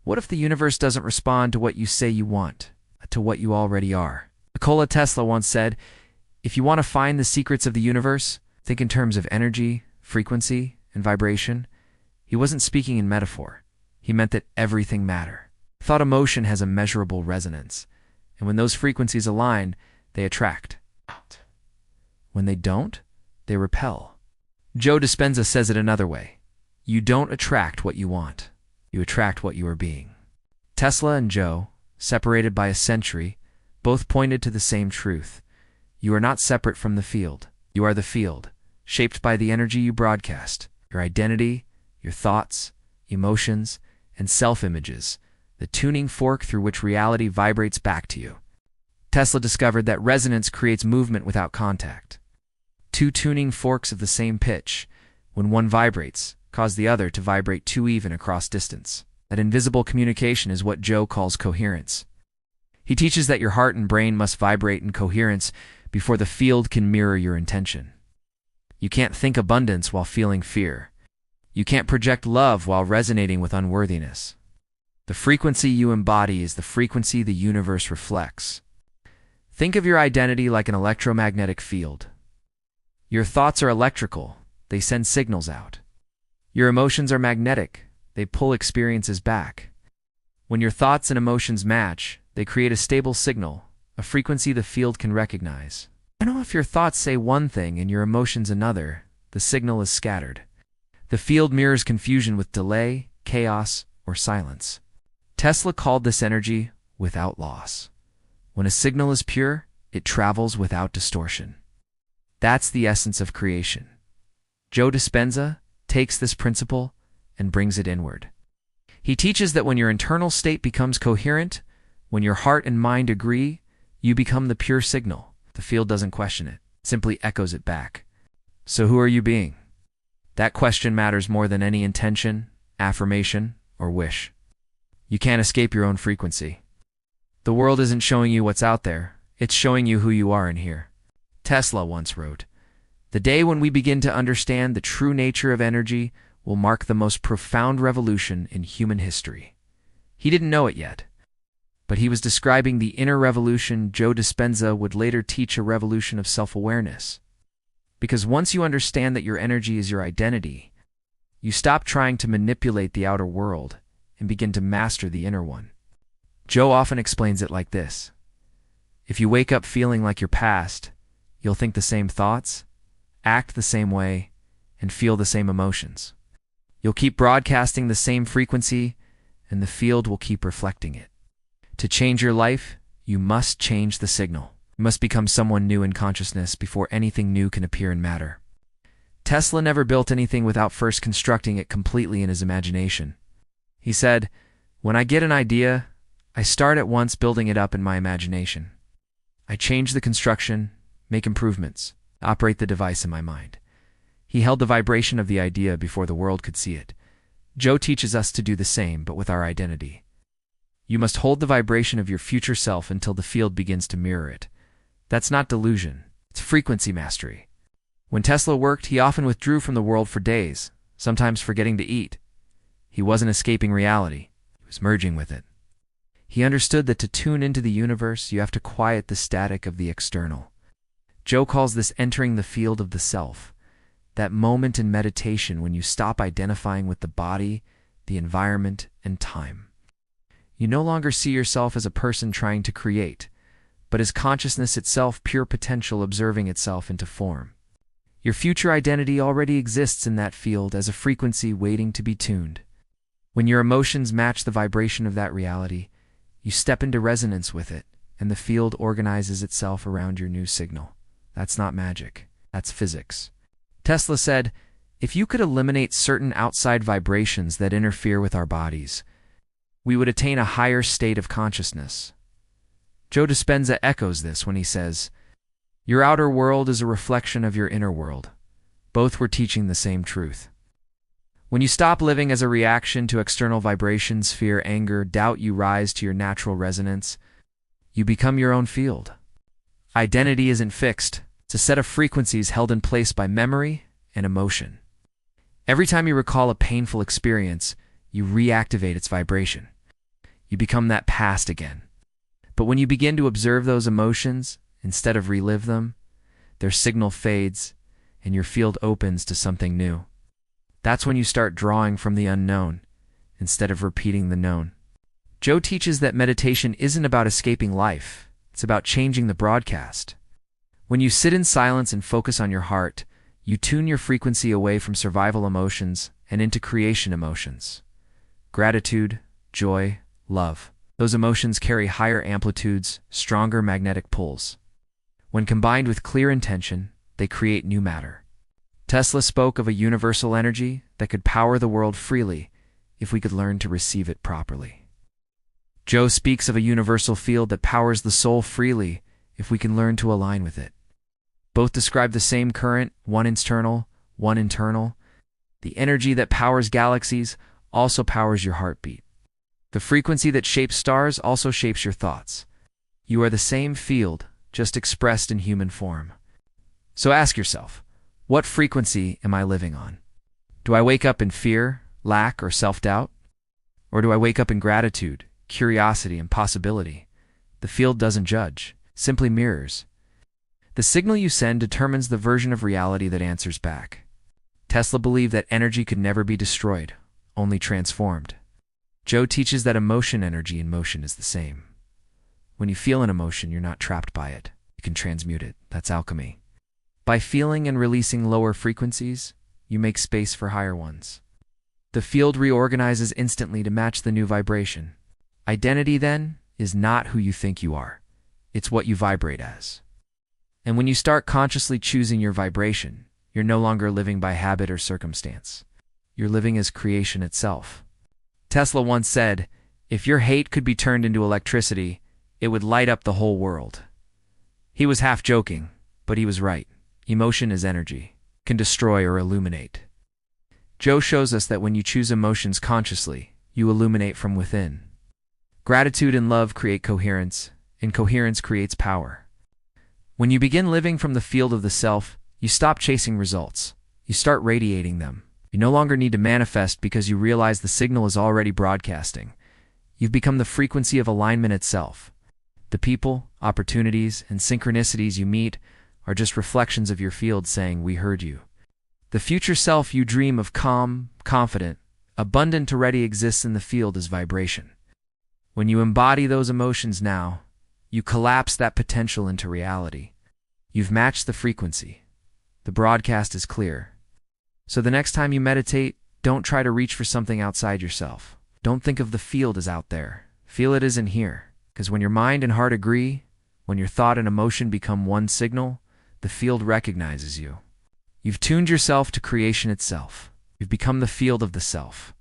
What if the universe doesn't respond to what you say you want, to what you already are? Nikola Tesla once said, if you want to find the secrets of the universe, think in terms of energy, frequency, and vibration. He wasn't speaking in metaphor. He meant that everything matter. Thought emotion has a measurable resonance, and when those frequencies align, they attract. When they don't, they repel. Joe Dispenza says it another way. You don't attract what you want. You attract what you are being. Tesla and Joe, separated by a century, both pointed to the same truth. You are not separate from the field. You are the field, shaped by the energy you broadcast, your identity, your thoughts, emotions, and self-images, the tuning fork through which reality vibrates back to you. Tesla discovered that resonance creates movement without contact. Two tuning forks of the same pitch, when one vibrates, cause the other to vibrate too even across distance. That invisible communication is what Joe calls coherence. He teaches that your heart and brain must vibrate in coherence before the field can mirror your intention. You can't think abundance while feeling fear. You can't project love while resonating with unworthiness. The frequency you embody is the frequency the universe reflects. Think of your identity like an electromagnetic field. Your thoughts are electrical. They send signals out. Your emotions are magnetic. They pull experiences back. When your thoughts and emotions match, they create a stable signal, a frequency the field can recognize. I know if your thoughts say one thing and your emotions another, the signal is scattered. The field mirrors confusion with delay, chaos, or silence. Tesla called this energy without loss. When a signal is pure, it travels without distortion. That's the essence of creation. Joe Dispenza takes this principle and brings it inward. He teaches that when your internal state becomes coherent, when your heart and mind agree, you become the pure signal. The field doesn't question it, simply echoes it back. So who are you being? That question matters more than any intention, affirmation, or wish. You can't escape your own frequency. The world isn't showing you what's out there, it's showing you who you are in here. Tesla once wrote, "The day when we begin to understand the true nature of energy will mark the most profound revolution in human history." He didn't know it yet, but he was describing the inner revolution Joe Dispenza would later teach, a revolution of self-awareness. Because once you understand that your energy is your identity, you stop trying to manipulate the outer world and begin to master the inner one. Joe often explains it like this. If you wake up feeling like your past, you'll think the same thoughts, act the same way, and feel the same emotions. You'll keep broadcasting the same frequency, and the field will keep reflecting it. To change your life, you must change the signal. You must become someone new in consciousness before anything new can appear in matter. Tesla never built anything without first constructing it completely in his imagination. He said, "When I get an idea, I start at once building it up in my imagination. I change the construction, make improvements, operate the device in my mind." He held the vibration of the idea before the world could see it. Joe teaches us to do the same, but with our identity. You must hold the vibration of your future self until the field begins to mirror it. That's not delusion, it's frequency mastery. When Tesla worked, he often withdrew from the world for days, sometimes forgetting to eat. He wasn't escaping reality, he was merging with it. He understood that to tune into the universe, you have to quiet the static of the external. Joe calls this entering the field of the self, that moment in meditation when you stop identifying with the body, the environment, and time. You no longer see yourself as a person trying to create, but as consciousness itself, pure potential observing itself into form. Your future identity already exists in that field as a frequency waiting to be tuned. When your emotions match the vibration of that reality, you step into resonance with it, and the field organizes itself around your new signal. That's not magic, that's physics. Tesla said, "If you could eliminate certain outside vibrations that interfere with our bodies, we would attain a higher state of consciousness." Joe Dispenza echoes this when he says, "Your outer world is a reflection of your inner world." Both were teaching the same truth. When you stop living as a reaction to external vibrations, fear, anger, doubt, you rise to your natural resonance. You become your own field. Identity isn't fixed. It's a set of frequencies held in place by memory and emotion. Every time you recall a painful experience, you reactivate its vibration. You become that past again. But when you begin to observe those emotions, instead of relive them, their signal fades and your field opens to something new. That's when you start drawing from the unknown instead of repeating the known. Joe teaches that meditation isn't about escaping life. It's about changing the broadcast. When you sit in silence and focus on your heart, you tune your frequency away from survival emotions and into creation emotions. Gratitude, joy, love. Those emotions carry higher amplitudes, stronger magnetic pulls. When combined with clear intention, they create new matter. Tesla spoke of a universal energy that could power the world freely if we could learn to receive it properly. Joe speaks of a universal field that powers the soul freely if we can learn to align with it. Both describe the same current, one external, one internal. The energy that powers galaxies also powers your heartbeat. The frequency that shapes stars also shapes your thoughts. You are the same field, just expressed in human form. So ask yourself, what frequency am I living on? Do I wake up in fear, lack, or self-doubt? Or do I wake up in gratitude, curiosity, and possibility? The field doesn't judge, simply mirrors. The signal you send determines the version of reality that answers back. Tesla believed that energy could never be destroyed, only transformed. Joe teaches that emotion energy and motion is the same. When you feel an emotion, you're not trapped by it. You can transmute it. That's alchemy. By feeling and releasing lower frequencies, you make space for higher ones. The field reorganizes instantly to match the new vibration. Identity, then, is not who you think you are. It's what you vibrate as. And when you start consciously choosing your vibration, you're no longer living by habit or circumstance. You're living as creation itself. Tesla once said, "If your hate could be turned into electricity, it would light up the whole world." He was half joking, but he was right. Emotion is energy, can destroy or illuminate. Joe shows us that when you choose emotions consciously, you illuminate from within. Gratitude and love create coherence, and coherence creates power. When you begin living from the field of the self, you stop chasing results. You start radiating them. You no longer need to manifest because you realize the signal is already broadcasting. You've become the frequency of alignment itself. The people, opportunities, and synchronicities you meet are just reflections of your field saying, "We heard you." The future self you dream of, calm, confident, abundant already exists in the field as vibration. When you embody those emotions now, you collapse that potential into reality. You've matched the frequency. The broadcast is clear. So the next time you meditate, don't try to reach for something outside yourself. Don't think of the field as out there. Feel it as in here. Because when your mind and heart agree, when your thought and emotion become one signal, the field recognizes you. You've tuned yourself to creation itself. You've become the field of the self.